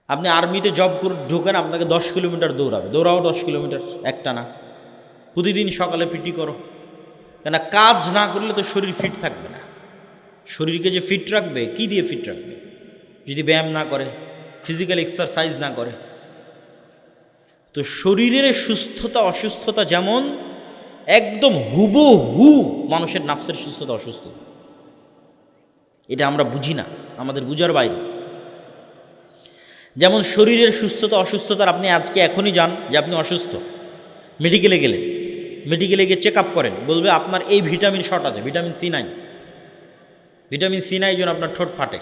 আপনি আর্মিতে জব করে ঢোকেন, আপনাকে 10 কিলোমিটার দৌড়াবে, দৌড়াও 10 কিলোমিটার একটানা, প্রতিদিন সকালে পিটি করো। কেন? কাজ না করলে তো শরীর ফিট থাকবে না। শরীরকে যে ফিট রাখবে, কি দিয়ে ফিট রাখবে? যদি ব্যায়াম না করে, ফিজিক্যাল এক্সারসাইজ না করে। তো শরীরের সুস্থতা অসুস্থতা যেমন, একদম হুবহু মানুষের নাফসের সুস্থতা অসুস্থ, এটা আমরা বুঝি না, আমাদের বুঝার বাইরে। যেমন শরীরের সুস্থতা অসুস্থতার, আপনি আজকে এখনই যান যে আপনি অসুস্থ, মেডিকেলে গেলেন, মেডিকেলে গিয়ে চেক আপ করেন, বলবে আপনার এই ভিটামিন শর্ট আছে, ভিটামিন সি নাই, ভিটামিন সি নাই এই জন্য আপনার ঠোঁট ফাটে,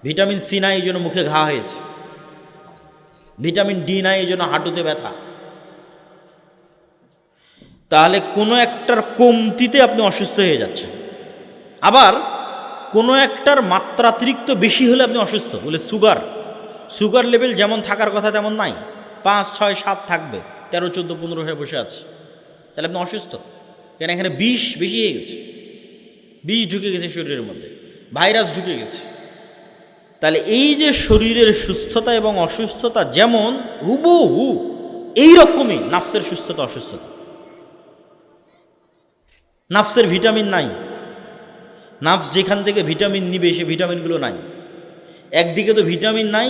ভিটামিন সি নাই এই জন্য মুখে ঘা হয়েছে, ভিটামিন ডি নাই এই জন্য হাঁটুতে ব্যথা। তাহলে কোনো একটার কমতিতে আপনি অসুস্থ হয়ে যাচ্ছেন। আবার কোনো একটার মাত্রাতিরিক্ত বেশি হলে আপনি অসুস্থ। বলে সুগার, সুগার লেভেল যেমন থাকার কথা তেমন নাই, 5, 6, 7 থাকবে, 13, 14, 15 হয়ে বসে আছে, তাহলে আপনি অসুস্থ। কেন? এখানে বিষ বেশি হয়ে গেছে, বিষ ঢুকে গেছে শরীরের মধ্যে, ভাইরাস ঢুকে গেছে। তাহলে এই যে শরীরের সুস্থতা এবং অসুস্থতা যেমন হুবহু, এইরকমই নাফসের সুস্থতা অসুস্থতা। নাফসের ভিটামিন নাই, নাফস যেখান থেকে ভিটামিন নিবে সে ভিটামিনগুলো নাই। একদিকে তো ভিটামিন নাই,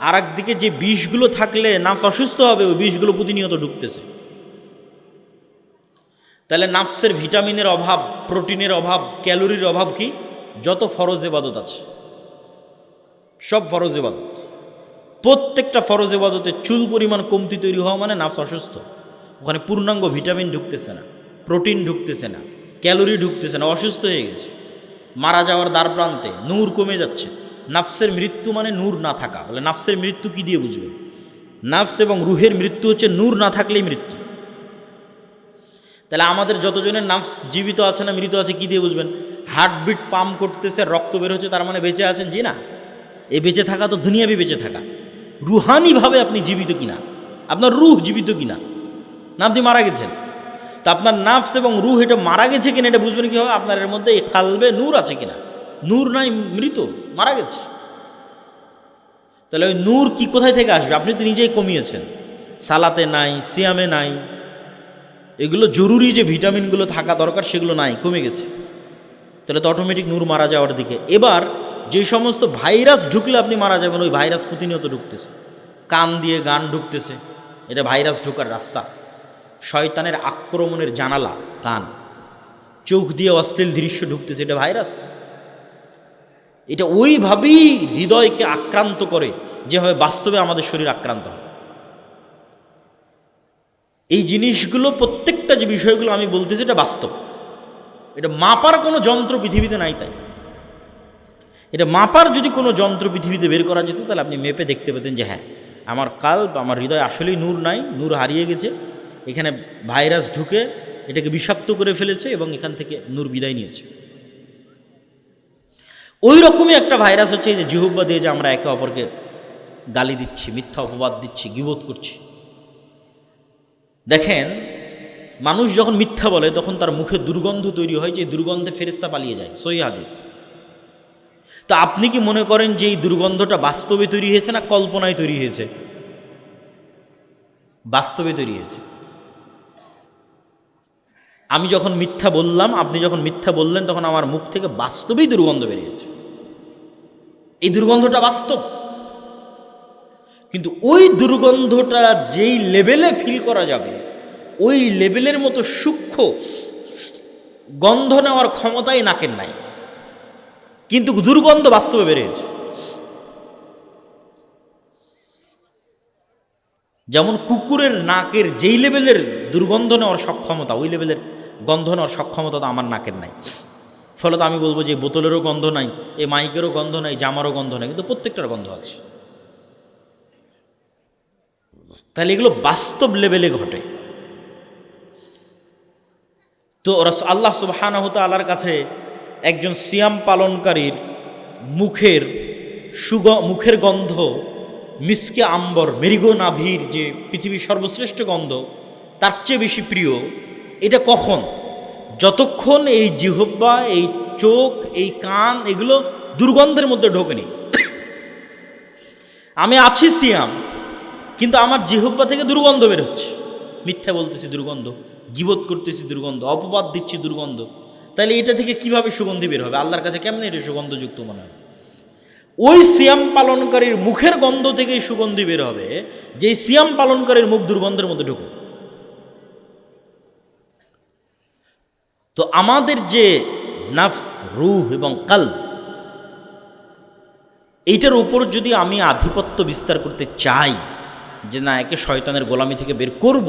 আর একদিকে যে বিষগুলো থাকলে নাফস অসুস্থ হবে, ওই বিষগুলো প্রতিনিয়ত ঢুকতেছে। তাহলে নাফসের ভিটামিনের অভাব, প্রোটিনের অভাব, ক্যালোরির অভাব কি? যত ফরজ ইবাদত আছে সব ফরজ ইবাদত, প্রত্যেকটা ফরজ ইবাদতে চুল পরিমাণ কমতি তৈরি হওয়া মানে নাফস অসুস্থ। ওখানে পূর্ণাঙ্গ ভিটামিন ঢুকতেছে না, প্রোটিন ঢুকতেছে না, ক্যালোরি ঢুকতেছে না, অসুস্থ হয়ে গেছে, মারা যাওয়ার দ্বার প্রান্তে, নূর কমে যাচ্ছে। নাফসের মৃত্যু মানে নূর না থাকা। বলে নাফসের মৃত্যু কি দিয়ে বুঝবেন? নাফস এবং রুহের মৃত্যু হচ্ছে নূর না থাকলেই মৃত্যু। তাহলে আমাদের যতজনের নাফস জীবিত আছে না মৃত আছে কি দিয়ে বুঝবেন? হার্টবিট পাম্প করতেছে, রক্ত বের হচ্ছে, তার মানে বেঁচে আছেন? জি না। এই বেঁচে থাকা তো দুনিয়াবি বেঁচে থাকা, রুহানিভাবে আপনি জীবিত কিনা, আপনার রুহ জীবিত কিনা, না আপনি মারা গেছেন। তা আপনার নাফস এবং রুহ এটা মারা গেছে কিনা এটা বুঝবেন কীভাবে? আপনার এর মধ্যে এই কালবে নূর আছে কিনা। নূর নাই, মৃত, মারা গেছে। তাহলে ওই নূর কি কোথায় থেকে আসবে? আপনি তো নিজেই কমিয়েছেন, সালাতে নাই, সিয়ামে নাই, এগুলো জরুরি যে ভিটামিনগুলো থাকা দরকার সেগুলো নাই, কমে গেছে। তাহলে তো অটোমেটিক নূর মারা যাওয়ার দিকে। এবার যে সমস্ত ভাইরাস ঢুকলে আপনি মারা যাবেন, ওই ভাইরাস প্রতিনিয়ত ঢুকতেছে, কান দিয়ে গান ঢুকতেছে, এটা ভাইরাস ঢোকার রাস্তা। শয়তানের আক্রমণের জানালা কান, চোখ দিয়ে অশ্লীল দৃশ্য ঢুকতেছে, এটা ভাইরাস। এটা ওইভাবেই হৃদয়কে আক্রান্ত করে যেভাবে বাস্তবে আমাদের শরীর আক্রান্ত হয়। এই জিনিসগুলো প্রত্যেকটা যে বিষয়গুলো আমি বলতেছি এটা বাস্তব, এটা মাপার কোনো যন্ত্র পৃথিবীতে নাই। তাই এটা মাপার যদি কোনো যন্ত্র পৃথিবীতে বের করা যেত তাহলে আপনি মেপে দেখতে পেতেন যে হ্যাঁ, আমার কাল্ব, আমার হৃদয় আসলেই নূর নাই, নূর হারিয়ে গেছে, এখানে ভাইরাস ঢুকে এটাকে বিষাক্ত করে ফেলেছে এবং এখান থেকে নূর বিদায় নিয়েছে। ওই রকমই একটা ভাইরাস হচ্ছে এই যে জিহ্বা দিয়ে যে আমরা একে অপরকে গালি দিচ্ছি, মিথ্যা অপবাদ দিচ্ছি, গীবত করছি। দেখেন, মানুষ যখন মিথ্যা বলে তখন তার মুখে দুর্গন্ধ তৈরি হয়, যে দুর্গন্ধে ফেরেশতা পালিয়ে যায়, সহিহ হাদিস। তো আপনি কি মনে করেন যে এই দুর্গন্ধটা বাস্তবে তৈরি হয়েছে না কল্পনায় তৈরি হয়েছে? বাস্তবে তৈরি হয়েছে। আমি যখন মিথ্যা বললাম, আপনি যখন মিথ্যা বললেন, তখন আমার মুখ থেকে বাস্তবেই দুর্গন্ধ বেরিয়েছে। এই দুর্গন্ধটা বাস্তব। কিন্তু ওই দুর্গন্ধটা যেই লেভেলে ফিল করা যাবে, ওই লেভেলের মতো সূক্ষ্ম গন্ধ নেওয়ার ক্ষমতাই নাকের নাই, কিন্তু দুর্গন্ধ বাস্তবে বেরিয়েছে। যেমন কুকুরের নাকের যেই লেভেলের দুর্গন্ধ নেওয়ার সক্ষমতা, ওই লেভেলের গন্ধ নেওয়ার সক্ষমতা তো আমার নাকের নাই। ফলত আমি বলবো যে বোতলেরও গন্ধ নাই, এই মাইকেরও গন্ধ নাই, জামারও গন্ধ নাই, কিন্তু প্রত্যেকটার গন্ধ আছে। তাহলে এগুলো বাস্তব লেভেলে ঘটে। তো আল্লাহ সুবহানাহু ওয়া তাআলার কাছে একজন সিয়াম পালনকারীর মুখের গন্ধ মিসকে আম্বর, মেরিগো নাভির যে পৃথিবীর সর্বশ্রেষ্ঠ গন্ধ, তার চেয়ে বেশি প্রিয়। এটা কখন? যতক্ষণ এই জিহ্বা, এই চোখ, এই কান এগুলো দুর্গন্ধের মধ্যে ঢোকেনি। আমি আছি সিয়াম, কিন্তু আমার জিহ্বা থেকে দুর্গন্ধ বের হচ্ছে, মিথ্যা বলতেছি দুর্গন্ধ, গীবত করতেছি দুর্গন্ধ, অপবাদ দিচ্ছি দুর্গন্ধ। তাহলে এটা থেকে কিভাবে সুগন্ধি বের হবে? আল্লাহর কাছে কেমনে এটা সুগন্ধযুক্ত মনে হবে? ওই সিয়াম পালনকারীর মুখের গন্ধ থেকেই সুগন্ধি বের হবে, যেই সিয়াম পালনকারীর মুখ দুর্গন্ধের মধ্যে ঢুকে। তো আমাদের যে নফস, রূহ এবং কলব, এইটার উপর যদি আমি আধিপত্য বিস্তার করতে চাই, যে না একে শয়তানের গোলামি থেকে বের করব,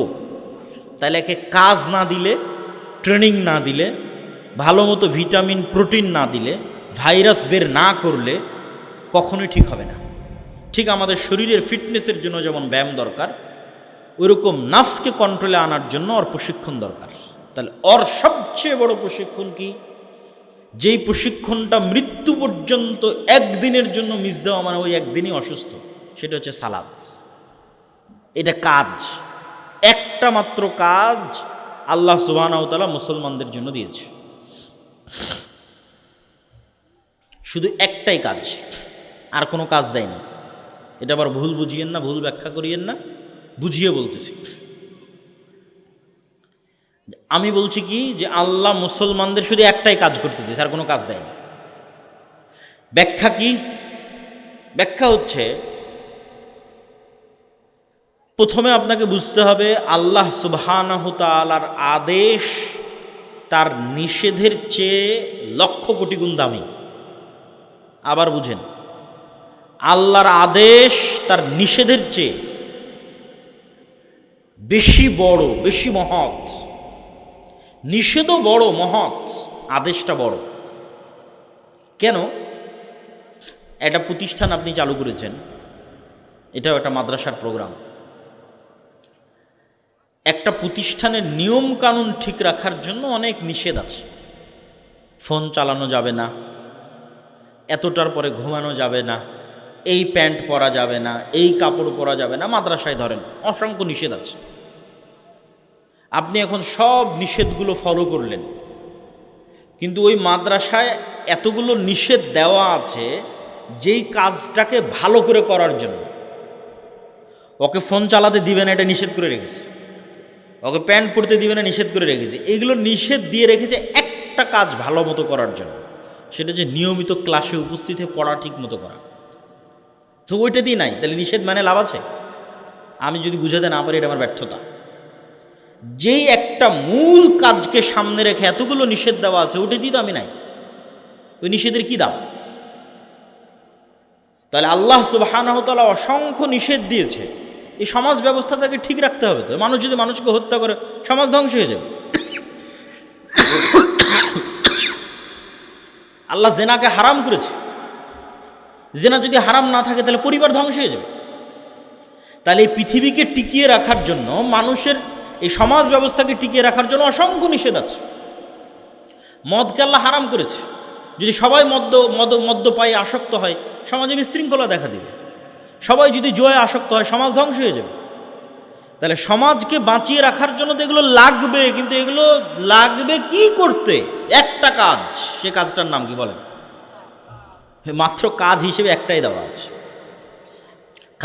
তাহলে একে কাজ না দিলে, ট্রেনিং না দিলে, ভালো মতো ভিটামিন প্রোটিন না দিলে, ভাইরাস বের না করলে কখনোই ঠিক হবে না। ঠিক আমাদের শরীরের ফিটনেসের জন্য যেমন ব্যায়াম দরকার, ওইরকম নফসকে কন্ট্রোলে আনার জন্য ওর প্রশিক্ষণ দরকার। তাহলে ওর সবচেয়ে বড় প্রশিক্ষণ কি? যেই প্রশিক্ষণটা মৃত্যু পর্যন্ত একদিনের জন্য মিস দেওয়া মানে ওই একদিনই অসুস্থ, সেটা হচ্ছে সালাত। এটা কাজ, একটা মাত্র কাজ আল্লাহ সুবহানাহু ওয়া তাআলা মুসলমানদের জন্য দিয়েছে, শুধু একটাই কাজ, আর কোনো কাজ দেয়নি। এটা আবার ভুল বুঝিয়েন না, ভুল ব্যাখ্যা করিয়েন না, বুঝিয়ে বলতেছি। আমি বলছি কি, যে আল্লাহ মুসলমানদের শুধু একটাই কাজ করতে দিয়েছে, আর কোনো কাজ দেয়নি। ব্যাখ্যা কি? ব্যাখ্যা হচ্ছে, প্রথমে আপনাকে বুঝতে হবে আল্লাহ সুবহানাহু তাআলার আদেশ তার নিষেধের চেয়ে লক্ষ কোটি গুণ দামি। আবার বুঝেন, আল্লাহর আদেশ তার নিষেধের চেয়ে বেশি বড়, বেশি মহৎ। নিষেধও বড় মহৎ, আদেশটা বড়। কেন? একটা প্রতিষ্ঠান আপনি চালু করেছেন, এটাও একটা মাদ্রাসার প্রোগ্রাম। একটা প্রতিষ্ঠানের নিয়ম কানুন ঠিক রাখার জন্য অনেক নিষেধ আছে। ফোন চালানো যাবে না, এতটার পরে ঘুমানো যাবে না, এই প্যান্ট পরা যাবে না, এই কাপড় পরা যাবে না, মাদ্রাসায় ধরেন অসংখ্য নিষেধ আছে। আপনি এখন সব নিষেধগুলো ফলো করলেন, কিন্তু ওই মাদ্রাসায় এতগুলো নিষেধ দেওয়া আছে যেই কাজটাকে ভালো করে করার জন্য। ওকে ফোন চালাতে দিবে না, এটা নিষেধ করে রেখেছে। ওকে প্যান্ট পরতে দিবে না, নিষেধ করে রেখেছে। এইগুলো নিষেধ দিয়ে রেখেছে একটা কাজ ভালো মতো করার জন্য, সেটা যে নিয়মিত ক্লাসে উপস্থিত হয়ে পড়া ঠিক মতো করা। তো ওইটা দিয়ে নাই, তাহলে নিষেধ মানে লাভ আছে? আমি যদি বুঝাতে না পারি, এটা আমার ব্যর্থতা। যেই একটা মূল কাজকে সামনে রেখে এতগুলো নিষেধ দেওয়া আছে, ওইটা দিয়ে তো আমি নাই, ওই নিষেধের কি দাম? তাহলে আল্লাহ সুবহানাহু ওয়া তাআলা অসংখ্য নিষেধ দিয়েছে, এই সমাজ ব্যবস্থাটাকে ঠিক রাখতে হবে। তো মানুষ যদি মানুষকে হত্যা করে, সমাজ ধ্বংস হয়ে যাবে। আল্লাহ জেনাকে হারাম করেছে, জেনা যদি হারাম না থাকে তাহলে পরিবার ধ্বংস হয়ে যাবে। তাহলে এই পৃথিবীকে টিকিয়ে রাখার জন্য, মানুষের এই সমাজ ব্যবস্থাকে টিকিয়ে রাখার জন্য অসংখ্য নিষেধ আছে। মদকে আল্লাহ হারাম করেছে, যদি সবাই মদ্যপায়ে আসক্ত হয়, সমাজে বিশৃঙ্খলা দেখা দেবে। সবাই যদি জুয়ায় আসক্ত হয়, সমাজ ধ্বংস হয়ে যাবে। তাহলে সমাজকে বাঁচিয়ে রাখার জন্য তো এগুলো লাগবে, কিন্তু এগুলো লাগবে কি করতে? একটা কাজ, সে কাজটার নাম কি বলেন? মাত্র কাজ হিসেবে একটাই দেওয়া আছে,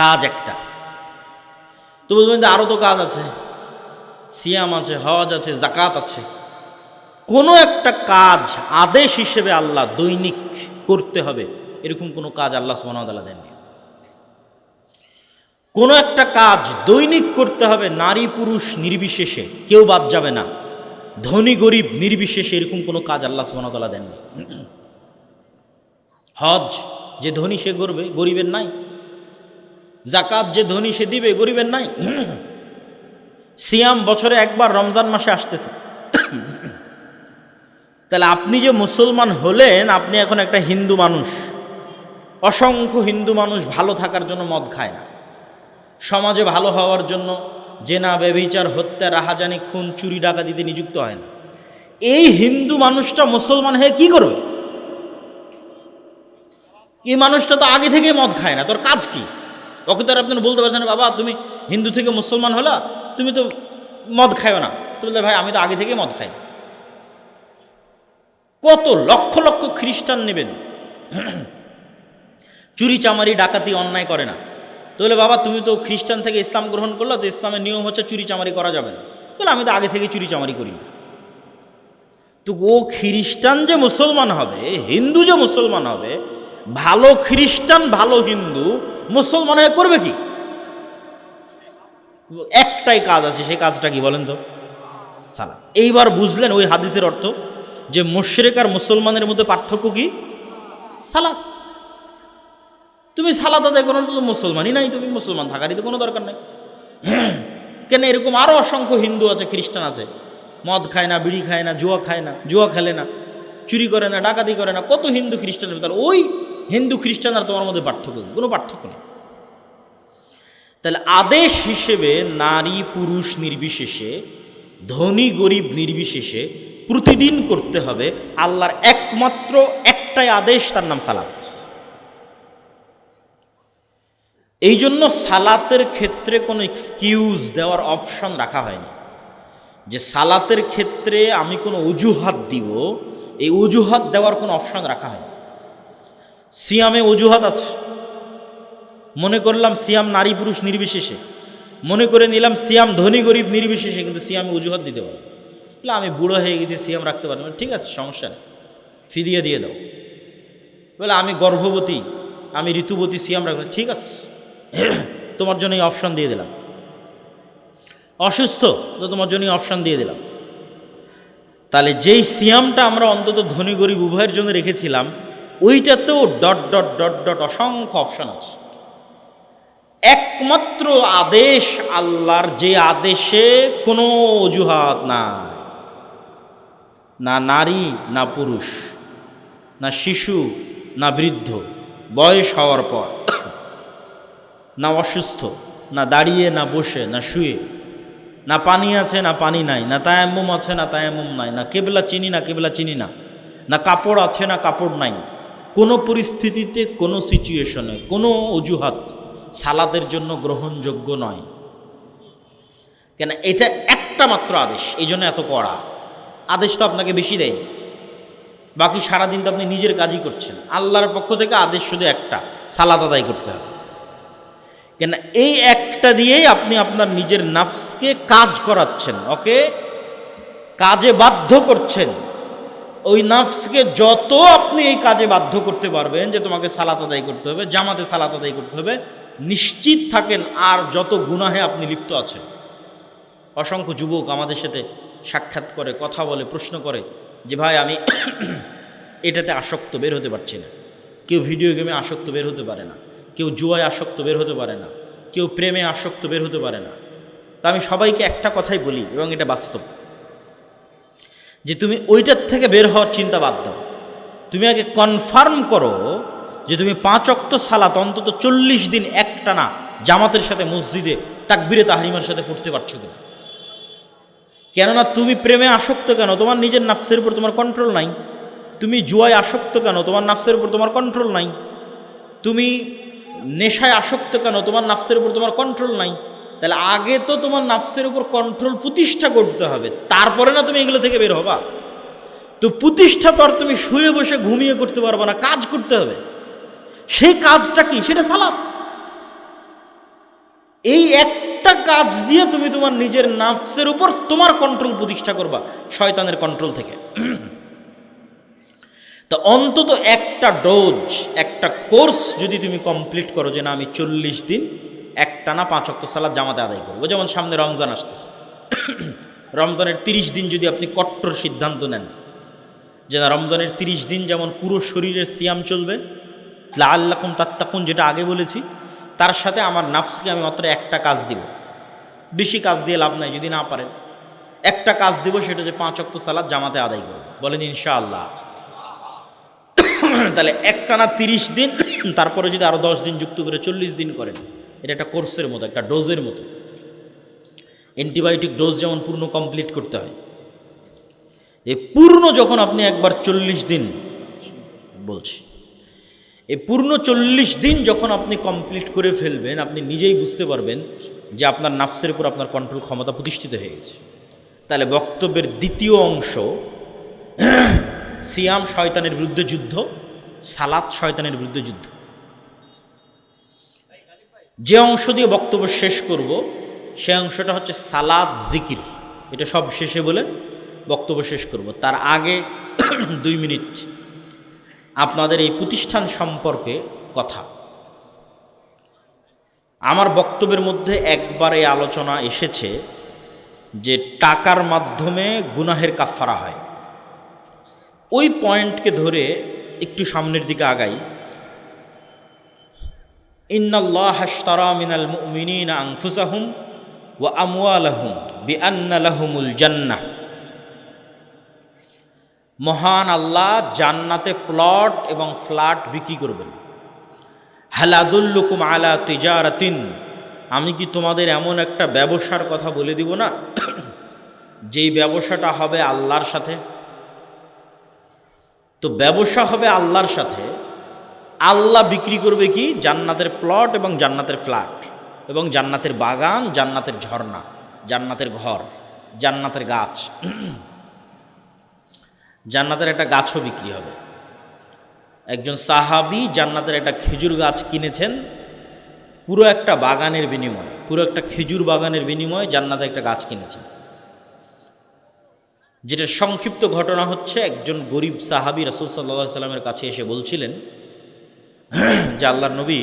কাজ একটা। তো বলবেন যে আরও তো কাজ আছে, সিয়াম আছে, হজ আছে, জাকাত আছে। কোনো একটা কাজ আদেশ হিসেবে আল্লাহ দৈনিক করতে হবে, এরকম কোনো কাজ আল্লাহ সুবহানাহু ওয়া তাআলা দেননি। কোনো একটা কাজ দৈনিক করতে হবে, নারী পুরুষ নির্বিশেষে, কেউ বাদ যাবে না, ধনী গরিব নির্বিশেষে, এরকম কোনো কাজ আল্লাহ সুবহানাহু ওয়া তাআলা দেননি। হজ যে ধনী সে করবে, গরিবের নাই। জাকাত যে ধনী সে দিবে, গরিবের নাই। সিয়াম বছরে একবার রমজান মাসে আসতেছে। তাহলে আপনি যে মুসলমান হলেন, আপনি এখন একটা হিন্দু মানুষ। অসংখ্য হিন্দু মানুষ ভালো থাকার জন্য মদ খায় না, সমাজে ভালো হওয়ার জন্য জেনা, ব্যভিচার, হত্যা, রাহাজানি, খুন, চুরি, ডাকাতিতে নিযুক্ত হয় না। এই হিন্দু মানুষটা মুসলমান হয়ে কি করবে? এই মানুষটা তো আগে থেকে মদ খায় না, তোর কাজ কি? ওকে তো আর আপনি বলতে পারছেন না, বাবা তুমি হিন্দু থেকে মুসলমান হলা, তুমি তো মদ খায়ও না। তো বললে, ভাই আমি তো আগে থেকে মদ খাই। কত লক্ষ লক্ষ খ্রিস্টান নেবেন, চুরি চামারি ডাকাতি অন্যায় করে না, তো বলে বাবা তুমি তো খ্রিস্টান থেকে ইসলাম গ্রহণ করলো, তো ইসলামের নিয়ম হচ্ছে চুরি চামারি করা যাবে না। বলে আমি তো আগে থেকে চুরি চামারি করি না। তো ও খ্রিস্টান যে মুসলমান হবে, হিন্দু যে মুসলমান হবে, ভালো খ্রিস্টান ভালো হিন্দু মুসলমান হয়ে করবে কি? একটাই কাজ আছে, সেই কাজটা কি বলেন তো? সালাত। এইবার বুঝলেন ওই হাদিসের অর্থ, যে মুশরিক আর মুসলমানের মধ্যে পার্থক্য কি? সালাত। তুমি সালাত আদায় করো তো মুসলমানই নাই, তুমি মুসলমান থাকারই তো কোনো দরকার নেই। কেন এরকম আরও অসংখ্য হিন্দু আছে, খ্রিস্টান আছে, মদ খায় না, বিড়ি খায় না, জুয়া খায় না, জুয়া খেলে না, চুরি করে না, ডাকাতি করে না, কত হিন্দু খ্রিস্টানের ভিতরে। ওই হিন্দু খ্রিস্টান আর তোমার মধ্যে পার্থক্য কি? কোনো পার্থক্য নেই। তাহলে আদেশ হিসেবে নারী পুরুষ নির্বিশেষে, ধনী গরিব নির্বিশেষে প্রতিদিন করতে হবে আল্লাহর একমাত্র একটাই আদেশ, তার নাম সালাত। এই জন্য সালাতের ক্ষেত্রে কোনো এক্সকিউজ দেওয়ার অপশন রাখা হয়নি, যে সালাতের ক্ষেত্রে আমি কোনো অজুহাত দিব, এই অজুহাত দেওয়ার কোনো অপশন রাখা হয়নি। সিয়ামে অজুহাত আছে, মনে করলাম সিয়াম নারী পুরুষ নির্বিশেষে, মনে করে নিলাম সিয়াম ধনী গরিব নির্বিশেষে, কিন্তু সিয়ামে অজুহাত দিতে পারবো। বলে আমি বুড়ো হয়ে গেছি, সিয়াম রাখতে পারবো, ঠিক আছে সমস্যা নেই, ফিদিয়া দিয়ে দাও। বলে আমি গর্ভবতী, আমি ঋতুবতী, সিয়াম রাখবো, ঠিক আছে তোমার জন্য এই অপশন দিয়ে দিলাম। অসুস্থ তো তোমার জন্য অপশান দিয়ে দিলাম। তাহলে যেই সিয়ামটা আমরা অন্তত ধনী গরিব উভয়ের জন্য রেখেছিলাম, ওইটাতেও ডট ডট ডট ডট অসংখ্য অপশান আছে। একমাত্র আদেশ আল্লাহর, যে আদেশে কোনো অজুহাত নাই, না নারী না পুরুষ, না শিশু না বৃদ্ধ, বয়স হওয়ার পর, না অসুস্থ, না দাঁড়িয়ে না বসে না শুয়ে, না পানি আছে না পানি নাই, না তায়াম্মুম আছে না তায়াম্মুম নাই, না কেবলা চিনি না কেবলা চিনি না, না কাপড় আছে না কাপড় নাই, কোনো পরিস্থিতিতে কোনো সিচুয়েশনে কোনো অজুহাত সালাদের জন্য গ্রহণযোগ্য নয়। কেন? এটা একটা মাত্র আদেশ, এই জন্য এত কড়া আদেশ। তো আপনাকে বেশি দেয়নি, বাকি সারাদিন তো আপনি নিজের কাজই করছেন। আল্লাহর পক্ষ থেকে আদেশ শুধু একটা, সালাত আদায় করতে হবে। কেন? এই একটা দিয়েই আপনি আপনার নিজের নাফসকে কাজ করাচ্ছেন, ওকে কাজে বাধ্য করছেন। ওই নাফসকে যত আপনি এই কাজে বাধ্য করতে পারবেন যে তোমাকে সালাত আদায় করতে হবে, জামাতে সালাত আদায় করতে হবে, নিশ্চিত থাকেন আর যত গুনাহে আপনি লিপ্ত আছেন। অসংখ্য যুবক আমাদের সাথে সাক্ষাৎ করে, কথা বলে, প্রশ্ন করে যে ভাই আমি এটাতে আসক্ত, বের হতে পারছি না। কেউ ভিডিও গেমে আসক্ত, বের হতে পারে না। কেউ জুয়ায় আসক্ত, বের হতে পারে না। কেউ প্রেমে আসক্ত, বের হতে পারে না। তা আমি সবাইকে একটা কথাই বলি, এবং এটা বাস্তব, যে তুমি ওইটার থেকে বের হওয়ার চিন্তা বাদ দাও। তুমি আগে কনফার্ম করো যে তুমি 5 ওয়াক্ত সালাত অন্তত 40 দিন একটানা জামাতের সাথে মসজিদে তাকবীরে তাহরিমার সাথে পড়তে পারছো কিনা। কেননা তুমি প্রেমে আসক্ত কেন? তোমার নিজের নাফসের উপর তোমার কন্ট্রোল নাই। তুমি জুয়ায় আসক্ত কেন? তোমার নাফসের উপর তোমার কন্ট্রোল নাই। তুমি নেশায় আসক্ত কেন? তোমার নাফসের উপর তোমার কন্ট্রোল নাই। তাহলে আগে তো তোমার নাফসের উপর কন্ট্রোল প্রতিষ্ঠা করতে হবে, তারপরে না তুমি এগুলো থেকে বের হবা। তো প্রতিষ্ঠা তো আর তুমি শুয়ে বসে ঘুমিয়ে করতে পারবে না, কাজ করতে হবে। সেই কাজটা কি? সেটা সালাত। এই একটা কাজ দিয়ে তুমি তোমার নিজের নাফসের উপর তোমার কন্ট্রোল প্রতিষ্ঠা করবা শয়তানের কন্ট্রোল থেকে। তো অন্তত একটা ডোজ, একটা কোর্স যদি তুমি কমপ্লিট করো, যে না আমি 40 দিন একটানা 5 ওয়াক্ত সালাত জামাতে আদায় করবো। যেমন সামনে রমজান আসতেছে, রমজানের 30 দিন যদি আপনি কট্টর সিদ্ধান্ত নেন যে না রমজানের 30 দিন যেমন পুরো শরীরের সিয়াম চলবে, লাআল্লাকুম তাত্তাকুন যেটা আগে বলেছি, তার সাথে আমার নাফসকে আমি মাত্র একটা কাজ দিব। বেশি কাজ দিয়ে লাভ নাই, যদি না পারেন একটা কাজ দিব, সেটা যে 5 ওয়াক্ত সালাত জামাতে আদায় করব। বলেন ইনশাআল্লাহ। তাহলে একটানা 30 দিন, তারপরে যদি আরও 10 দিন যুক্ত করে 40 দিন করেন, এটা একটা কোর্সের মতো, একটা ডোজের মতো। অ্যান্টিবায়োটিক ডোজ যেমন পূর্ণ কমপ্লিট করতে হয়, এই পূর্ণ যখন আপনি একবার 40 দিন বলছি, এই পূর্ণ 40 দিন যখন আপনি কমপ্লিট করে ফেলবেন, আপনি নিজেই বুঝতে পারবেন যে আপনার নাফসের উপর আপনার কন্ট্রোল ক্ষমতা প্রতিষ্ঠিত হয়ে গেছে। তাহলে বক্তব্যের দ্বিতীয় অংশ, সিয়াম শয়তানের বিরুদ্ধে যুদ্ধ, সালাত শয়তানের বিরুদ্ধে যুদ্ধ। যে অংশ দিয়ে বক্তব্য শেষ করব সে অংশটা হচ্ছে সালাত জিকির, এটা সব শেষে বলে বক্তব্য শেষ করব। তার আগে 2 মিনিট আপনাদের এই প্রতিষ্ঠান সম্পর্কে কথা। আমার বক্তব্যের মধ্যে একবার এই আলোচনা এসেছে যে টাকার মাধ্যমে গুনাহের কাফারা হয়। ওই পয়েন্টকে ধরে একটু সামনের দিকে আগাই। ইন্নাল্লাহা আশতারা মিনাল মুমিনিনা আনফুসাহুম ওয়া আমওয়ালাহুম বিআন্না লাহুমুল জান্নাহ। মহান আল্লাহ জান্নাতে প্লট এবং ফ্ল্যাট বিক্রি করবেন। হাল আদুল্লুকুম আলা তিজারাতিন, আমি কি তোমাদের এমন একটা ব্যবসার কথা বলে দিব না যেই ব্যবসাটা হবে আল্লাহর সাথে। তো ব্যবসা হবে আল্লাহর সাথে, আল্লাহ বিক্রি করবে কি? জান্নাতের প্লট এবং জান্নাতের ফ্ল্যাট এবং জান্নাতের বাগান, জান্নাতের ঝর্ণা, জান্নাতের ঘর, জান্নাতের গাছ। জান্নাতের একটা গাছও বিক্রি হবে। একজন সাহাবী জান্নাতের একটা খেজুর গাছ কিনেছেন পুরো একটা বাগানের বিনিময়ে, পুরো একটা খেজুর বাগানের বিনিময়ে জান্নাতে একটা গাছ কিনেছেন। যেটা সংক্ষিপ্ত ঘটনা হচ্ছে, একজন গরিব সাহাবী রাসূল সাল্লাল্লাহু আলাইহি সাল্লামের কাছে এসে বলছিলেন যে আল্লাহর নবী,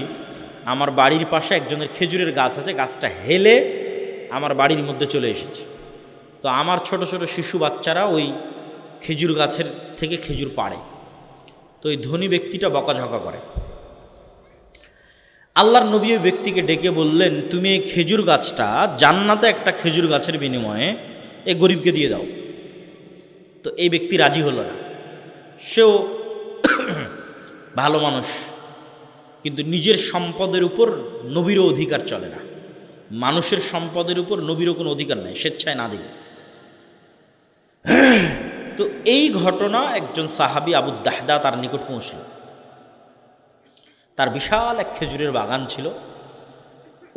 আমার বাড়ির পাশে একজনের খেজুরের গাছ আছে, গাছটা হেলে আমার বাড়ির মধ্যে চলে এসেছে। তো আমার ছোট ছোট শিশু বাচ্চারা ওই খেজুর গাছের থেকে খেজুর পাড়ে। তো ওই ধনী ব্যক্তিটা বকাঝকা করে। আল্লাহর নবী ওই ব্যক্তিকে ডেকে বললেন, তুমি এই খেজুর গাছটা জান্নাতে একটা খেজুর গাছের বিনিময়ে এই গরিবকে দিয়ে দাও। তো এই ব্যক্তি রাজি হলো না। সেও ভালো মানুষ, কিন্তু নিজের সম্পদের উপর নবীরও অধিকার চলে না। মানুষের সম্পদের উপর নবীরও কোনো অধিকার নেই, স্বেচ্ছায় না দিলে। তো এই ঘটনা একজন সাহাবী আবু দাহদা তার নিকট পৌঁছল। তার বিশাল এক খেজুরের বাগান ছিল।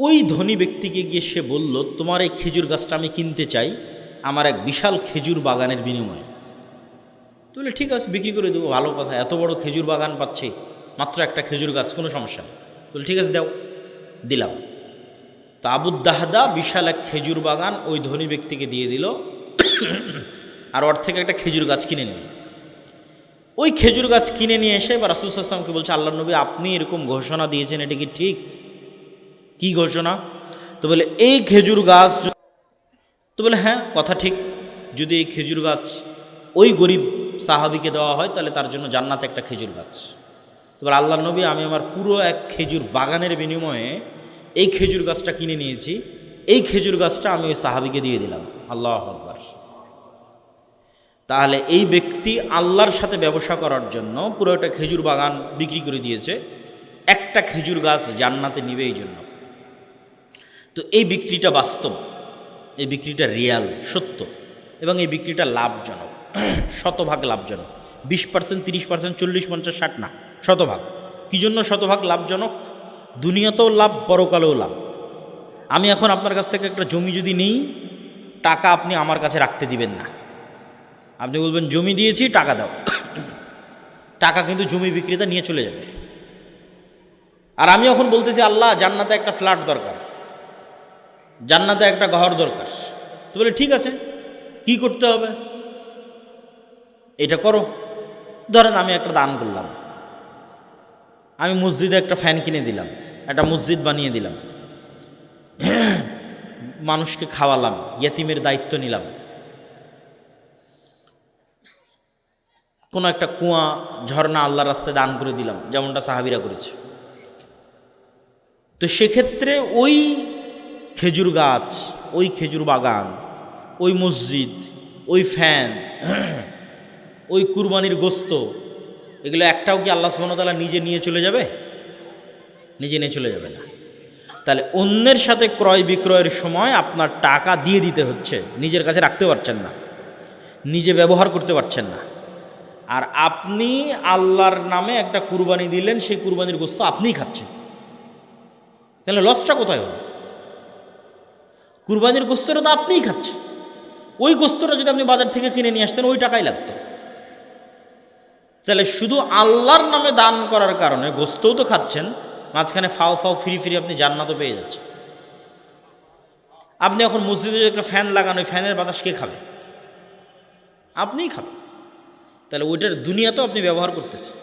ওই ধনী ব্যক্তিকে গিয়ে সে বলল, তোমার এই খেজুর গাছটা আমি কিনতে চাই আমার এক বিশাল খেজুর বাগানের বিনিময়ে। তো বলে ঠিক আছে, বিক্রি করে দেবো, ভালো কথা, এত বড় খেজুর বাগান পাচ্ছি, মাত্র একটা খেজুর গাছ, কোনো সমস্যা নেই। বলে ঠিক আছে, দাও, দিলাম। তো আবু দাহদা বিশাল এক খেজুর বাগান ওই ধনী ব্যক্তিকে দিয়ে দিল, আর ওর থেকে একটা খেজুর গাছ কিনে নিল। ওই খেজুর গাছ কিনে নিয়ে এসে বা রাসূল সাল্লাল্লাহু আলাইহি ওয়াসাল্লামকে বলছে, আল্লাহর নবী, আপনি এরকম ঘোষণা দিয়েছেন, এটা কি ঠিক? কি ঘোষণা? তো বলে এই খেজুর গাছ। তো বলে হ্যাঁ, কথা ঠিক। যদি এই খেজুর গাছ ওই গরিব সাহাবীকে দেওয়া হয় তাহলে তার জন্য জান্নাতে একটা খেজুর গাছ। তো বলে আল্লাহর নবী, আমি আমার পুরো এক খেজুর বাগানের বিনিময়ে এই খেজুর গাছটা কিনে নিয়েছি, এই খেজুর গাছটা আমি ওই সাহাবীকে দিয়ে দিলাম। আল্লাহু আকবার। তাহলে এই ব্যক্তি আল্লাহর সাথে ব্যবসা করার জন্য পুরো একটা খেজুর বাগান বিক্রি করে দিয়েছে, একটা খেজুর গাছ জান্নাতে নিবে এই জন্য। তো এই বিক্রিটা বাস্তব, এই বিক্রিটা রিয়াল, সত্য, এবং এই বিক্রিটা লাভজনক, শতভাগ লাভজনক। 20%, 30%, 40, 50, 60 না, শতভাগ। কী জন্য শতভাগ লাভজনক? দুনিয়াতেও লাভ, পরকালেও লাভ। আমি এখন আপনার কাছ থেকে একটা জমি যদি নিই, টাকা আপনি আমার কাছে রাখতে দিবেন না। আপনি বলবেন জমি দিয়েছি, টাকা দাও। টাকা কিন্তু জমি বিক্রেতা নিয়ে চলে যাবে। আর আমি এখন বলতেছি, আল্লাহ, জান্নাতে একটা ফ্ল্যাট দরকার, জান্নাতে একটা ঘর দরকার। তো বলে ঠিক আছে, কি করতে হবে? এটা করো। ধরেন আমি একটা দান করলাম, আমি মসজিদে একটা ফ্যান কিনে দিলাম, একটা মসজিদ বানিয়ে দিলাম, মানুষকে খাওয়ালাম, ইয়াতিমের দায়িত্ব নিলাম, কোনো একটা কুয়া, ঝর্ণা আল্লাহর রাস্তায় দান করে দিলাম, যেমনটা সাহাবীরা করেছে। তো সেক্ষেত্রে ওই খেজুর গাছ, ওই খেজুর বাগান, ওই মসজিদ, ওই ফ্যান, ওই কুরবানির গোস্ত, এগুলো একটাও কি আল্লাহ সুবহানাহু ওয়া তাআলা নিজে নিয়ে চলে যাবে? নিজে নিয়ে চলে যাবে না। তাহলে অন্যের সাথে ক্রয় বিক্রয়ের সময় আপনার টাকা দিয়ে দিতে হচ্ছে, নিজের কাছে রাখতে পারছেন না, নিজে ব্যবহার করতে পারছেন না। আর আপনি আল্লাহর নামে একটা কুরবানি দিলেন, সেই কুরবানির গোস্ত আপনিই খাচ্ছেন, তাহলে লসটা কোথায় হলো? কুরবানির গোস্তটা তো আপনিই খাচ্ছেন। ওই গোস্তটা যদি আপনি বাজার থেকে কিনে নিয়ে আসতেন, ওই টাকাই লাগতো। তাহলে শুধু আল্লাহর নামে দান করার কারণে গোস্তও তো খাচ্ছেন, মাঝখানে ফাও ফাও ফিরি ফিরি আপনি জান্নাতও পেয়ে যাচ্ছেন। আপনি এখন মসজিদে যে একটা ফ্যান লাগানো, ওই ফ্যানের বাতাস কে খাবে? আপনিই খাবেন। তাহলে ওইটার দুনিয়াতেও আপনি ব্যবহার করতেছেন।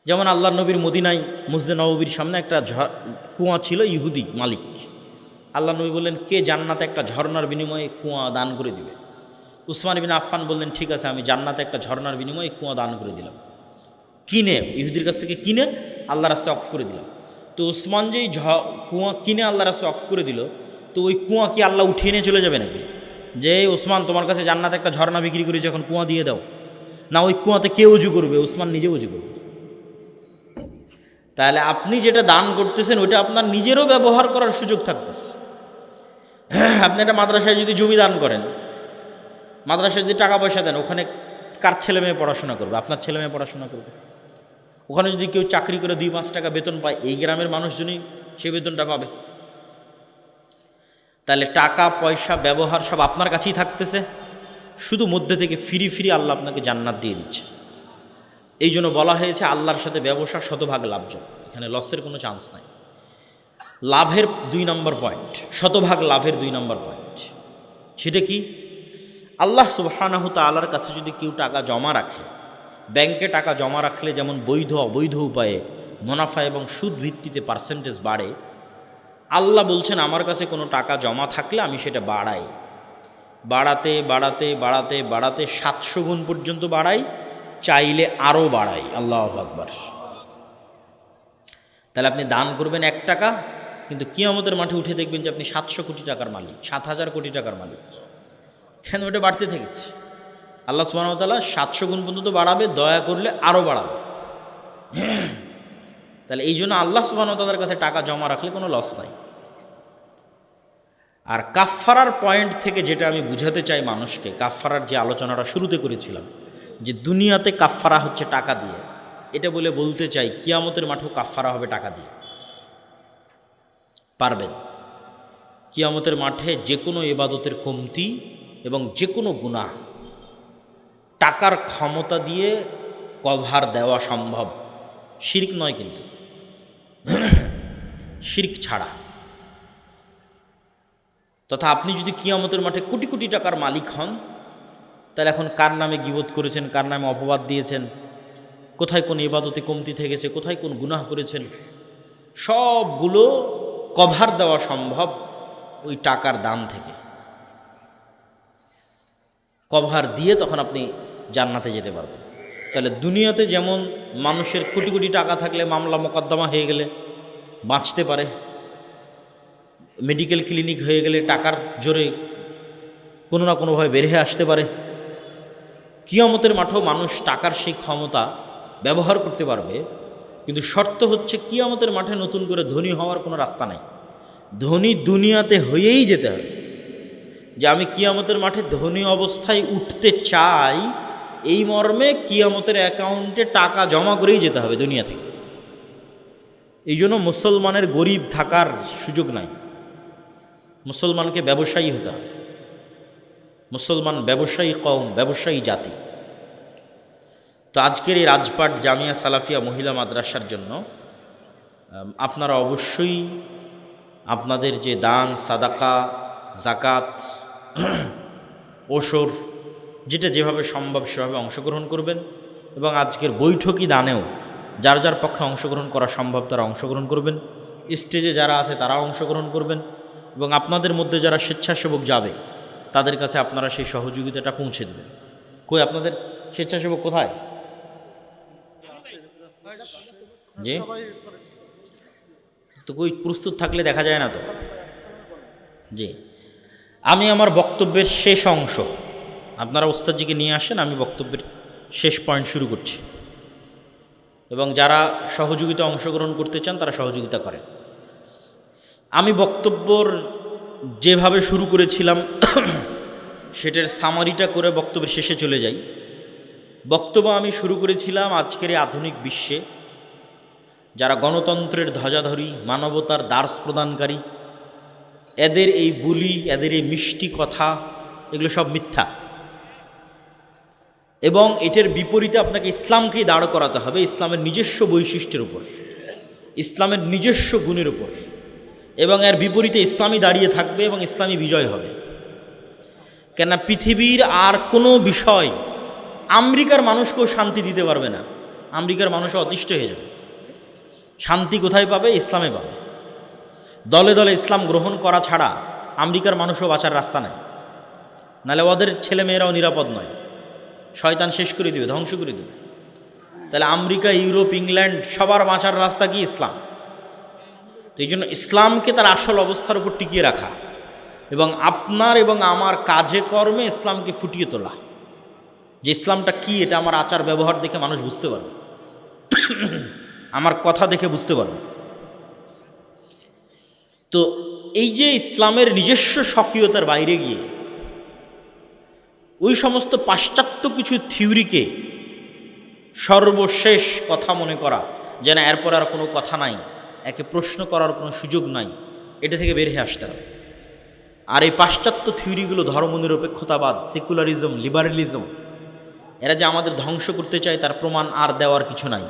যেমন আল্লাহ নবীর মদিনায় মসজিদে নববীর সামনে একটা কুয়া ছিল, ইহুদি মালিক। আল্লাহ নবী বললেন, কে জান্নাতে একটা ঝর্ণার বিনিময়ে কুয়া দান করে দিবে? উসমান ইবনে আফফান বললেন, ঠিক আছে, আমি জান্নাতে একটা ঝর্ণার বিনিময়ে কুয়া দান করে দিলাম। কিনে, ইহুদির কাছ থেকে কিনে আল্লাহর রাস্তায় অফ করে দিলাম। তো উসমান যেই কুয়া কিনে আল্লাহর রাস্তায় অফ করে দিল, তো ওই কুয়া কি আল্লাহ উঠিয়ে নিয়ে চলে যাবে নাকি? যে ওসমান, তোমার কাছে জান্নাতে একটা ঝর্ণা বিক্রি করেছে, এখন কুয়া দিয়ে দাও না? ওই কুয়াতে কে উজু করবে? উসমান নিজে উজু করবে। তাহলে আপনি যেটা দান করতেছেন ওইটা আপনার নিজেরও ব্যবহার করার সুযোগ থাকতেছে। আপনি একটা মাদ্রাসায় যদি জমি দান করেন, মাদ্রাসায় যদি টাকা পয়সা দেন, ওখানে কার ছেলে মেয়ে পড়াশোনা করবে? আপনার ছেলে মেয়ে পড়াশোনা করবে। ওখানে যদি কেউ চাকরি করে 2-5 টাকা বেতন পায়, এই গ্রামের মানুষজনই সে বেতনটা পাবে। তাহলে টাকা পয়সা ব্যবহার সব আপনার কাছেই থাকতেছে, শুধু মধ্যে থেকে ফিরি ফিরি আল্লাহ আপনাকে জান্নাত দিয়ে দিচ্ছে। এই জন্য বলা হয়েছে আল্লাহর সাথে ব্যবসা শতভাগ লাভজনক, এখানে লসের কোনো চান্স নাই। লাভের 2 নম্বর পয়েন্ট, শতভাগ লাভের 2 নম্বর পয়েন্ট, সেটা কি? আল্লাহ সুবহানাহু তাআলার কাছে যদি কেউ টাকা জমা রাখে, ব্যাংকে টাকা জমা রাখলে যেমন বৈধ অবৈধ উপায়ে মুনাফা এবং সুদ ভিত্তিতে পার্সেন্টেজ বাড়ে, আল্লাহ বলছেন আমার কাছে কোনো টাকা জমা থাকলে আমি সেটা বাড়াই, বাড়াতে বাড়াতে বাড়াতে বাড়াতে 700 গুণ পর্যন্ত বাড়াই, চাইলে আরও বাড়াই। আল্লাহু আকবার। তাহলে আপনি দান করবেন 1 টাকা, কিন্তু কিয়ামতের মাঠে উঠে দেখবেন যে আপনি 700 কোটি টাকার মালিক, 7,000 কোটি টাকার মালিক। কেন? ওটা বাড়তে থেকেছে। আল্লাহ সুবহানাহু ওয়া তাআলা 700 গুণ পর্যন্ত বাড়াবে, দয়া করলে আরও বাড়াবে। তাহলে এই জন্য আল্লাহ সুবহানাহু ওয়া তাআলার কাছে টাকা জমা রাখলে কোনো লস নাই। আর কাফফারার পয়েন্ট থেকে যেটা আমি বুঝাতে চাই মানুষকে, কাফফারার যে আলোচনাটা শুরুতে করেছিলাম, যে দুনিয়াতে কাফফারা হচ্ছে টাকা দিয়ে, এটা বলে বলতে চাই কিয়ামতের মাঠেও কাফফারা হবে টাকা দিয়ে। পারবেন? কিয়ামতের মাঠে যে কোনো ইবাদতের কমতি এবং যে কোনো গুনাহ টাকার ক্ষমতা দিয়ে কভার দেওয়া সম্ভব। শিরক নয়, কিন্তু শিরক ছাড়া। তথা আপনি যদি কিয়ামতের মাঠে কোটি কোটি টাকার মালিক হন, তাহলে এখন কার নামে গীবত করেছেন, কার নামে অপবাদ দিয়েছেন, কোথায় কোন ইবাদতে কমতি থেকেছে, কোথায় কোন গুনাহ করেছেন, সবগুলো কভার দেওয়া সম্ভব ওই টাকার দান থেকে। কভার দিয়ে তখন আপনি জান্নাতে যেতে পারবেন। তাহলে দুনিয়াতে যেমন মানুষের কোটি কোটি টাকা থাকলে মামলা মোকদ্দমা হয়ে গেলে বাঁচতে পারে, মেডিকেল ক্লিনিক হয়ে গেলে টাকার জোরে কোনো না কোনোভাবে বের হয়ে আসতে পারে, কিয়ামতের মাঠেও মানুষ টাকার সেই ক্ষমতা ব্যবহার করতে পারবে। কিন্তু শর্ত হচ্ছে কিয়ামতের মাঠে নতুন করে ধনী হওয়ার কোনো রাস্তা নাই। ধনী দুনিয়াতে হয়েই যেতে হবে। যে আমি কিয়ামতের মাঠে ধনী অবস্থায় উঠতে চাই, এই মর্মে কিয়ামতের অ্যাকাউন্টে টাকা জমা করেই যেতে হবে দুনিয়া থেকে। এই জন্য মুসলমানের গরিব থাকার সুযোগ নাই, মুসলমানকে ব্যবসায়ী হতে হবে। মুসলমান ব্যবসায়ী কওম, ব্যবসায়ী জাতি। তো আজকের এই রাজপাট জামিয়া সালাফিয়া মহিলা মাদ্রাসার জন্য আপনারা অবশ্যই আপনাদের যে দান, সাদাকা, জাকাত, ওসর, যেটা যেভাবে সম্ভব সেভাবে অংশগ্রহণ করবেন। এবং আজকের বৈঠকি দানেও যার যার পক্ষে অংশগ্রহণ করা সম্ভব তারা অংশগ্রহণ করবেন। স্টেজে যারা আছে তারাও অংশগ্রহণ করবেন। এবং আপনাদের মধ্যে যারা স্বেচ্ছাসেবক যাবে তাদের কাছে আপনারা সেই সহযোগিতাটা পৌঁছে দেবেন। কই আপনাদের স্বেচ্ছাসেবক কোথায়? জি, তো কই প্রস্তুত থাকলে দেখা যায় না তো। জি, আমি আমার বক্তব্যের শেষ অংশ, আপনারা ওস্তাদজিকে নিয়ে আসেন, আমি বক্তব্যের শেষ পয়েন্ট শুরু করছি। এবং যারা সহযোগিতা অংশগ্রহণ করতে চান তারা সহযোগিতা করেন। আমি বক্তব্যর যেভাবে শুরু করেছিলাম সেটার সামারিটা করে বক্তব্যের শেষে চলে যাই। বক্তব্য আমি শুরু করেছিলাম আজকের এই আধুনিক বিশ্বে যারা গণতন্ত্রের ধ্বজাধারী, মানবতার দার্স প্রদানকারী, এদের এই বুলি, এদের এই মিষ্টি কথা, এগুলো সব মিথ্যা। এবং এটার বিপরীতে আপনাকে ইসলামকেই দাঁড় করাতে হবে, ইসলামের নিজস্ব বৈশিষ্ট্যের উপর। ইসলামের নিজস্ব গুণের উপর, এবং এর বিপরীতে ইসলামই দাঁড়িয়ে থাকবে এবং ইসলামী বিজয় হবে। কেননা পৃথিবীর আর কোনো বিষয় আমেরিকার মানুষকেও শান্তি দিতে পারবে না। আমেরিকার মানুষও অতিষ্ঠ হয়ে যাবে। শান্তি কোথায় পাবে? ইসলামে পাবে। দলে দলে ইসলাম গ্রহণ করা ছাড়া আমেরিকার মানুষও বাঁচার রাস্তা নেই। নাহলে ওদের ছেলেমেয়েরাও নিরাপদ নয়, শয়তান শেষ করে দিবে, ধ্বংস করে দিবে। তাহলে আমেরিকা, ইউরোপ, ইংল্যান্ড সবার বাঁচার রাস্তা কি? ইসলাম। তো এই জন্য ইসলামকে তার আসল অবস্থার উপর টিকিয়ে রাখা এবং আপনার এবং আমার কাজে কর্মে ইসলামকে ফুটিয়ে তোলা, যে ইসলামটা কি এটা আমার আচার ব্যবহার দেখে মানুষ বুঝতে পারবে, আমার কথা দেখে বুঝতে পারবে। তো এই যে ইসলামের নিজস্ব স্বকীয়তার বাইরে গিয়ে ওই সমস্ত পাশ্চাত্য কিছু থিওরিকে সর্বশেষ কথা মনে করা, যেন এরপর আর কোনো কথা নাই, একে প্রশ্ন করার কোনো সুযোগ নাই, এটা থেকে বের হয়ে আসতে হবে। আর এই পাশ্চাত্য থিওরিগুলো ধর্মনিরপেক্ষতাবাদ, সেকুলারিজম, লিবারেলিজম, এরা যে আমাদের ধ্বংস করতে চায় তার প্রমাণ আর দেওয়ার কিছু নাই।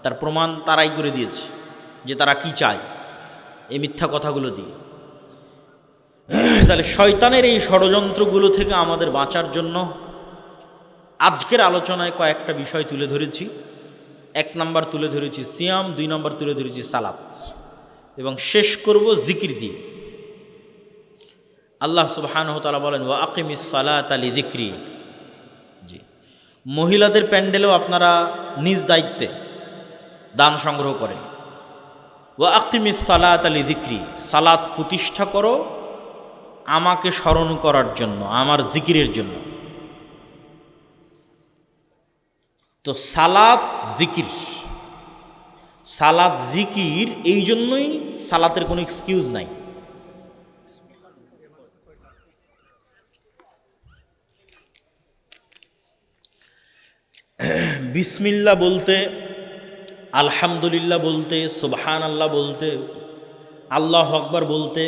তার প্রমাণ তারাই করে দিয়েছে যে তারা কি চায় এই মিথ্যা কথাগুলো দিয়ে। তাহলে শয়তানের এই ষড়যন্ত্রগুলো থেকে আমাদের বাঁচার জন্য আজকের আলোচনায় কয়েকটা বিষয় তুলে ধরেছি। 1 নম্বর তুলে ধরেছি সিয়াম, 2 নম্বর তুলে ধরেছি সালাত, এবং শেষ করব জিকির দিয়ে। আল্লাহ সুবহানাহু ওয়া তাআলা বলেন, ওয়া আকিমিস সালাতা লিযিকরি। জি, মহিলাদের প্যান্ডেলেও আপনারা নিজ দায়িত্বে দান সংগ্রহ করেন। ওয়া আকিমিস সালাতা লিযিকরি, সালাত প্রতিষ্ঠা করো আমাকে স্মরণ করার জন্য, আমার জিকিরের জন্য। তো সালাত জিকির, সালাত জিকির, এই জন্যই সালাতের কোনো এক্সকিউজ নাই। বিসমিল্লাহ বলতে, আলহামদুলিল্লাহ বলতে, সুবহানাল্লাহ বলতে, আল্লাহু আকবার বলতে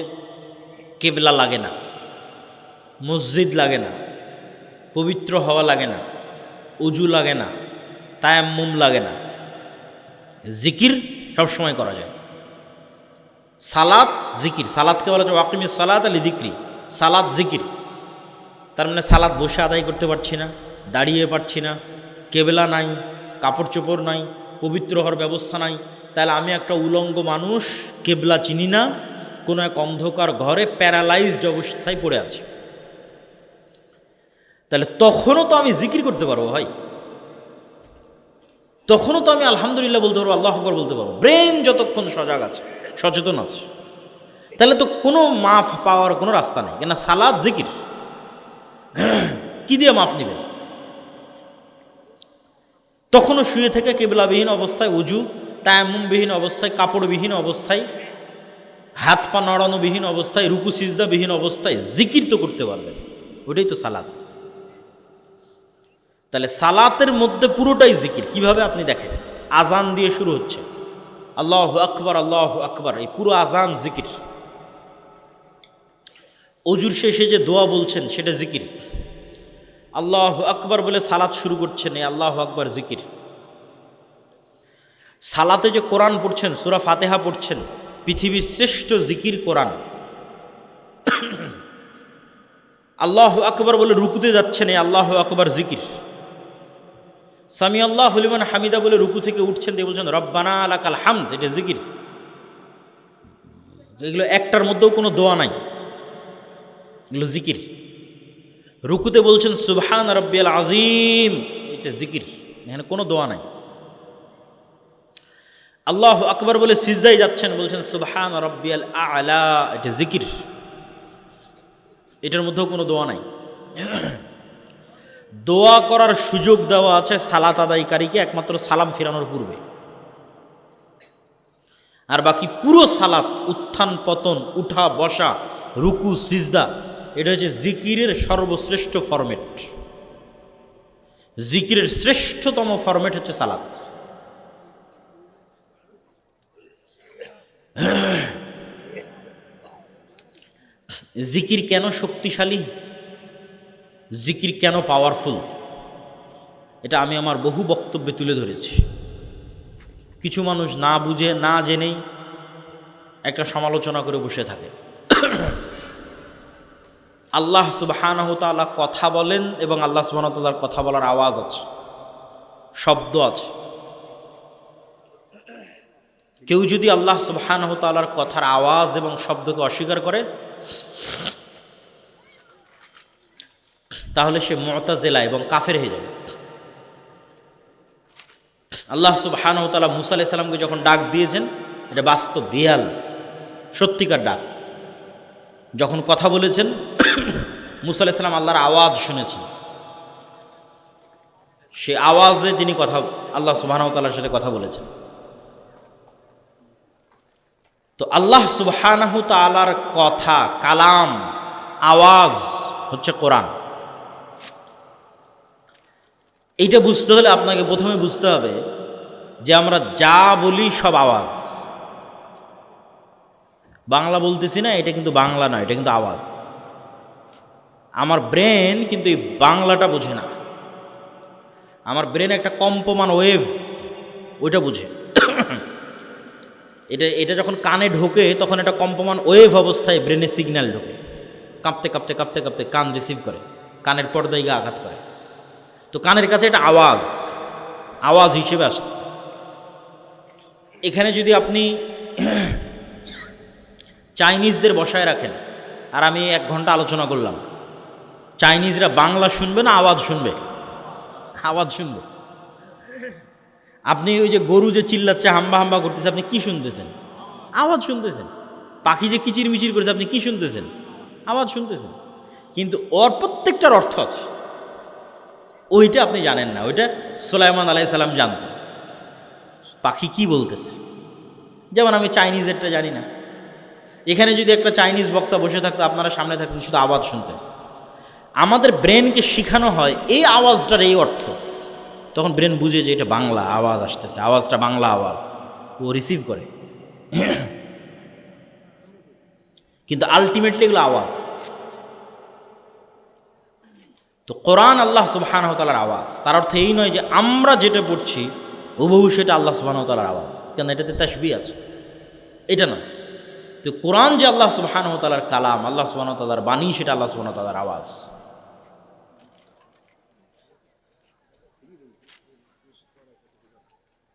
কিবলা লাগে না, মসজিদ লাগে না, পবিত্র হওয়া লাগে না, উজু লাগে না, তায়াম্মুম লাগে না, জিকির সবসময় করা যায়। সালাত জিকির, সালাতকে বলা যায় ওয়াকিমিস সালাতা লিযিকরি, সালাত জিকির। তার মানে সালাত বসে আদায় করতে পারছি না, দাঁড়িয়ে পারছি না, কেবলা নাই, কাপড় চোপড় নাই, পবিত্র হওয়ার ব্যবস্থা নাই, তাহলে আমি একটা উলঙ্গ মানুষ, কেবলা চিনি না, কোনো এক অন্ধকার ঘরে প্যারালাইজড অবস্থায় পড়ে আছে। তাহলে তখনও তো আমি জিকির করতে পারবো ভাই, তখনও তো আমি আলহামদুলিল্লাহ বলতে পারবো, আল্লাহু আকবার বলতে পারবো, ব্রেন যতক্ষণ সজাগ আছে, সচেতন আছে। তাহলে তো কোনো মাফ পাওয়ার কোনো রাস্তা নেই। কেন? সালাত জিকির। কি দিয়ে মাফ নেবেন? তখনও শুয়ে থেকে কেবলাবিহীন অবস্থায়, উজু তায়াম্মুমবিহীন অবস্থায়, কাপড়বিহীন অবস্থায়, হাত পা নড়ানোবিহীন অবস্থায়, রুকু সিজদাবিহীন অবস্থায় জিকির তো করতে পারবেন। ওইটাই তো সালাত। তাহলে সালাতের মধ্যে পুরোটাই জিকির। কিভাবে? আপনি দেখেন, আজান দিয়ে শুরু হচ্ছে, আল্লাহু আকবার, আল্লাহু আকবার, এই পুরো আজান জিকির। অজুর শেষে যে দোয়া বলছেন সেটা জিকির। আল্লাহু আকবার বলে সালাত শুরু করছেন, এই আল্লাহু আকবার জিকির। সালাতে যে কোরআন পড়ছেন, সূরা ফাতিহা পড়ছেন, পৃথিবীর শ্রেষ্ঠ জিকির কোরআন। আল্লাহু আকবার বলে রুকুতে যাচ্ছেন, এই আল্লাহু আকবার জিকির। সামি আল্লাহু লিমান হামিদা বলে রুকু থেকে উঠছেন, দিয়ে বলছেন রব্বানা লাকাল হামদ, এটা জিকির। এগুলো একটার মধ্যেও কোনো দোয়া নাই, এগুলো জিকির। রুকুতে বলছেন সুবহান রাব্বিয়াল আযীম, এটা জিকির, এখানে কোনো দোয়া নাই। আল্লাহু আকবার বলে সিজদায় যাচ্ছেন, বলছেন সুবহান রাব্বিয়াল আ'লা, এটা জিকির, এটার মধ্যেও কোনো দোয়া নাই। দোয়া করার সুযোগ দেওয়া আছে সালাত আদায়কারীকে একমাত্র সালাম ফেরানোর পূর্বে। আর বাকি পুরো সালাত, উত্থান পতন, উঠা বসা, রুকু সিজদা, এটা হচ্ছে জিকিরের সর্বশ্রেষ্ঠ ফরম্যাট। জিকিরের শ্রেষ্ঠতম ফরম্যাট হচ্ছে সালাত। জিকির কেন শক্তিশালী, জিকির কেন পাওয়ারফুল, এটা আমি আমার বহু বক্তব্যে তুলে ধরেছি। কিছু মানুষ না বুঝে না জেনেই একটা সমালোচনা করে বসে থাকে। আল্লাহ সুবহানাহু ওয়া তাআলা কথা বলেন এবং আল্লাহ সুবহানাহু ওয়া তাআলার কথা বলার আওয়াজ আছে, শব্দ আছে। কেউ যদি আল্লাহ সুবহানাহু ওয়া তাআলার কথার আওয়াজ এবং শব্দকে অস্বীকার করে তাহলে সে মুতাজিলা এবং কাফের হয়ে যাবে। আল্লাহ সুবহানাহু ওয়া তাআলা মুসা আলাইহিস সালামকে যখন ডাক দিয়েছেন, এটা বাস্তব, রিয়াল, সত্যিকার ডাক। যখন কথা বলেছেন মুসা আলাইহিস সালাম আল্লাহর আওয়াজ শুনেছেন, সে আওয়াজে তিনি কথা আল্লাহ সুবহানাহু ওয়া তাআলার সাথে কথা বলেছেন। তো আল্লাহ সুবহানাহু ওয়া তাআলার কথা, কালাম, আওয়াজ হচ্ছে কোরআন। এইটা বুঝতে হলে আপনাকে প্রথমে বুঝতে হবে যে আমরা যা বলি সব আওয়াজ। বাংলা বলতেছি না, এটা কিন্তু বাংলা নয়, এটা কিন্তু আওয়াজ। আমার ব্রেন কিন্তু এই বাংলাটা বোঝে না, আমার ব্রেন একটা কম্পমান ওয়েভ, ওইটা বুঝে। এটা যখন কানে ঢোকে তখন একটা কম্পমান ওয়েভ অবস্থায় ব্রেনে সিগন্যাল ঢোকে, কাঁপতে কাঁপতে কাঁপতে কাঁপতে কান রিসিভ করে, কানের পর্দায় গিয়ে আঘাত করে। তো কানের কাছে এটা আওয়াজ, আওয়াজ হিসেবে আসছে। এখানে যদি আপনি চাইনিজদের বসায় রাখেন আর আমি 1 ঘন্টা আলোচনা করলাম, চাইনিজরা বাংলা শুনবে না আওয়াজ শুনবে? আওয়াজ শুনবে। আপনি ওই যে গরু যে চিল্লাচ্ছে, হাম্বা হাম্বা করতেছে, আপনি কি শুনতেছেন? আওয়াজ শুনতেছেন। পাখি যে কিচির মিচির করেছে, আপনি কি শুনতেছেন? আওয়াজ শুনতেছেন। কিন্তু ওর প্রত্যেকটার অর্থ আছে, ওইটা আপনি জানেন না। ওইটা সুলাইমান আলাইহিস সালাম জানতেন পাখি কি বলতেছে, যেমন আমি চাইনিজেরটা জানি না। এখানে যদি একটা চাইনিজ বক্তা বসে থাকতো, আপনারা সামনে থাকতেন, শুধু আওয়াজ শুনতেন। আমাদের ব্রেনকে শিখানো হয় এই আওয়াজটার এই অর্থ, তখন ব্রেন বুঝে যে এটা বাংলা আওয়াজ আসতেছে, আওয়াজটা বাংলা আওয়াজ, ও রিসিভ করে। কিন্তু আলটিমেটলি এগুলো আওয়াজ। তো কোরআন আল্লাহ সুবহানাহু ওয়া তাআলার আওয়াজ। তার অর্থ এই নয় যে আমরা যেটা পড়ছি হুবহু সেটা আল্লাহ সুবহানাহু ওয়া তাআলার আওয়াজ, কেন এটাতে তাসবিহ আছে, এটা নয়। তো কোরআন যে আল্লাহ সুবহানাহু ওয়া তাআলার কালাম, আল্লাহ সুবহানাহু ওয়া তাআলার বাণী, সেটা আল্লাহ সুবহানাহু ওয়া তাআলার আওয়াজ।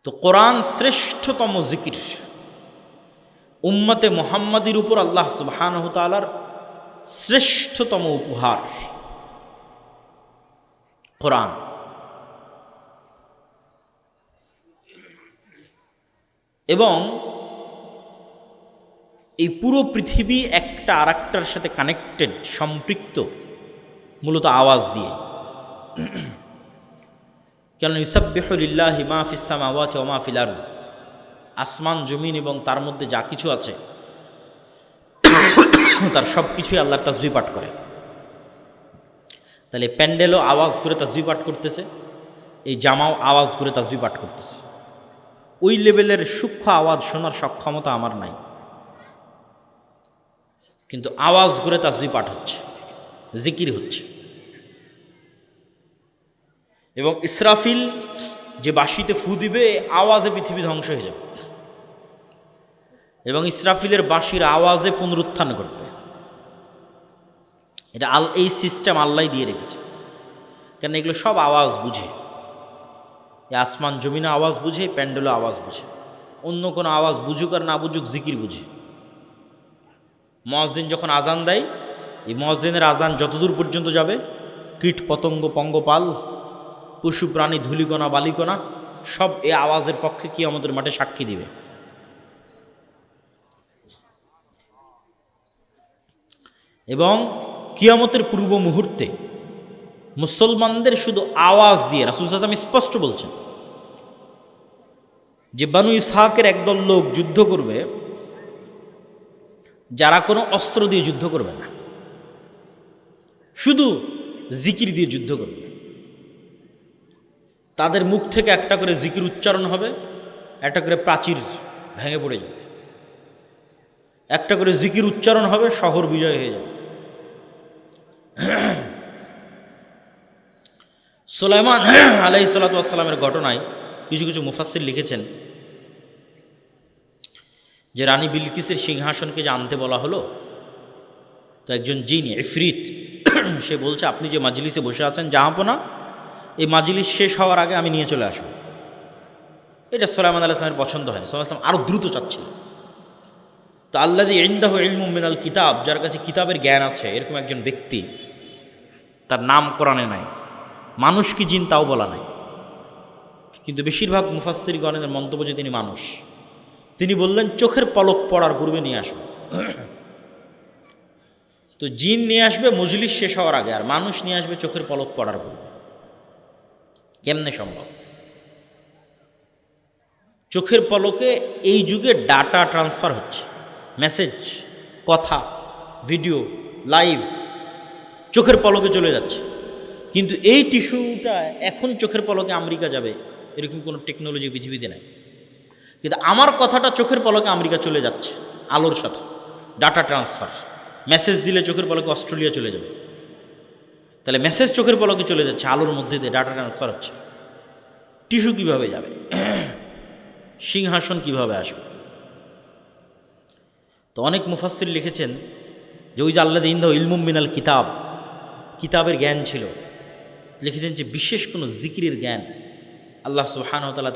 তো কোরআন শ্রেষ্ঠতম জিকির, উম্মতে মুহাম্মাদির উপর আল্লাহ সুবহানাহু ওয়া তাআলার শ্রেষ্ঠতম উপহার কোরআন। এবং এই পুরো পৃথিবী একটা আরেকটার সাথে কানেক্টেড, সম্পৃক্ত মূলত আওয়াজ দিয়ে। কেন ইউসাব্বিহু লিল্লাহি মা ফিস সামাওয়াতি ওয়া মা ফিল আরজ, আসমান জমিন এবং তার মধ্যে যা কিছু আছে তার সব কিছুই আল্লাহর তাসবিহ পাঠ করে। তাহলে প্যান্ডেলও আওয়াজ করে তাসবিহ পাঠ করতেছে, এই জামাও আওয়াজ করে তাসবিহ পাঠ করতেছে। ওই লেভেলের সূক্ষ্ম আওয়াজ শোনার সক্ষমতা আমার নাই, কিন্তু আওয়াজ করে তাসবিহ পাঠ হচ্ছে, জিকির হচ্ছে। এবং ইসরাফিল যে বাঁশিতে ফু দিবে, আওয়াজে পৃথিবী ধ্বংস হয়ে যাবে, এবং ইসরাফিলের বাঁশির আওয়াজে পুনরুত্থান ঘটবে। এটা এই সিস্টেম আল্লাহ দিয়ে রেখেছে, কেন এগুলো সব আওয়াজ বুঝে। এই আসমান জমিনে আওয়াজ বুঝে, প্যান্ডেলও আওয়াজ বুঝে। অন্য কোনো আওয়াজ বুঝুক আর না বুঝুক, জিকির বুঝে। মুয়াজ্জিন যখন আজান দেয়, এই মুয়াজ্জিনের আজান যতদূর পর্যন্ত যাবে, কীট পতঙ্গ পঙ্গপাল পশু প্রাণী ধূলিকণা বালিকণা সব এই আওয়াজের পক্ষে কিয়ামতের মাঠে সাক্ষী দিবে। এবং কিয়ামতের পূর্ব মুহূর্তে মুসলমানদের শুধু আওয়াজ দিয়ে রাসূল সাল্লাল্লাহু আলাইহি ওয়াসাল্লাম স্পষ্ট বলছেন যে বানু ইসহাকের একদল লোক যুদ্ধ করবে, যারা কোনো অস্ত্র দিয়ে যুদ্ধ করবে না, শুধু জিকির দিয়ে যুদ্ধ করবে। তাদের মুখ থেকে একটা করে জিকির উচ্চারণ হবে, একটা করে প্রাচীর ভেঙে পড়ে যাবে, একটা করে জিকির উচ্চারণ হবে, শহর বিজয় হয়ে যাবে। সুলাইমান আলাইহিস সালাতু ওয়াস সালামের ঘটনায় কিছু কিছু মুফাসসির লিখেছেন যে রানী বিলকিসের সিংহাসনকে যে আনতে বলা হলো, তো একজন জিন ইফরিত সে বলছে আপনি যে মাজলিসে বসে আছেন জাহাপনা, এই মাজলিস শেষ হওয়ার আগে আমি নিয়ে চলে আসবো। এটা সুলাইমান আলাইহিস সালামের পছন্দ হয়। সুলাইমান আলাইহিস সালাম আরও দ্রুত চাচ্ছিল। তো আল্লাযী ইনদাহু ইলমুম মিনাল কিতাব, যার কাছে কিতাবের জ্ঞান আছে, এরকম একজন ব্যক্তি, তার নাম কোরআনে নাই, মানুষ কি জিন তাও বলা নাই, কিন্তু বেশিরভাগ মুফাসসিরগণের মন্তব্য যে তিনি মানুষ। তিনি বললেন চোখের পলক পড়ার পূর্বে নিয়ে আসবে। তো জিন নিয়ে আসবে মজলিস শেষ হওয়ার আগে, আর মানুষ নিয়ে আসবে চোখের পলক পড়ার পূর্বে। কেমনে সম্ভব? চোখের পলকে এই যুগে ডাটা ট্রান্সফার হচ্ছে, মেসেজ, কথা, ভিডিও, লাইভ চোখের পলকে চলে যাচ্ছে। কিন্তু এই টিস্যুটা এখন চোখের পলকে আমেরিকা যাবে এরকম কোনো টেকনোলজি পৃথিবীতে নাই। কিন্তু আমার কথাটা চোখের পলকে আমেরিকা চলে যাচ্ছে আলোর সাথে, ডাটা ট্রান্সফার। মেসেজ দিলে চোখের পলকে অস্ট্রেলিয়া চলে যাবে। তাহলে মেসেজ চোখের পলকে চলে যাচ্ছে, আলোর মধ্যে দিয়ে ডাটা ট্রান্সফার হচ্ছে। টিস্যু কিভাবে যাবে? সিংহাসন কিভাবে আসবে? তো অনেক মুফাসসির লিখেছেন যে ওই যে আল্লাযী ইনদাহু ইলমুম মিনাল কিতাব, কিতাবের জ্ঞান ছিল, লিখেছেন যে বিশেষ কোনো জিকিরের জ্ঞান আল্লাহ সুবহানাহু ওয়া তাআলা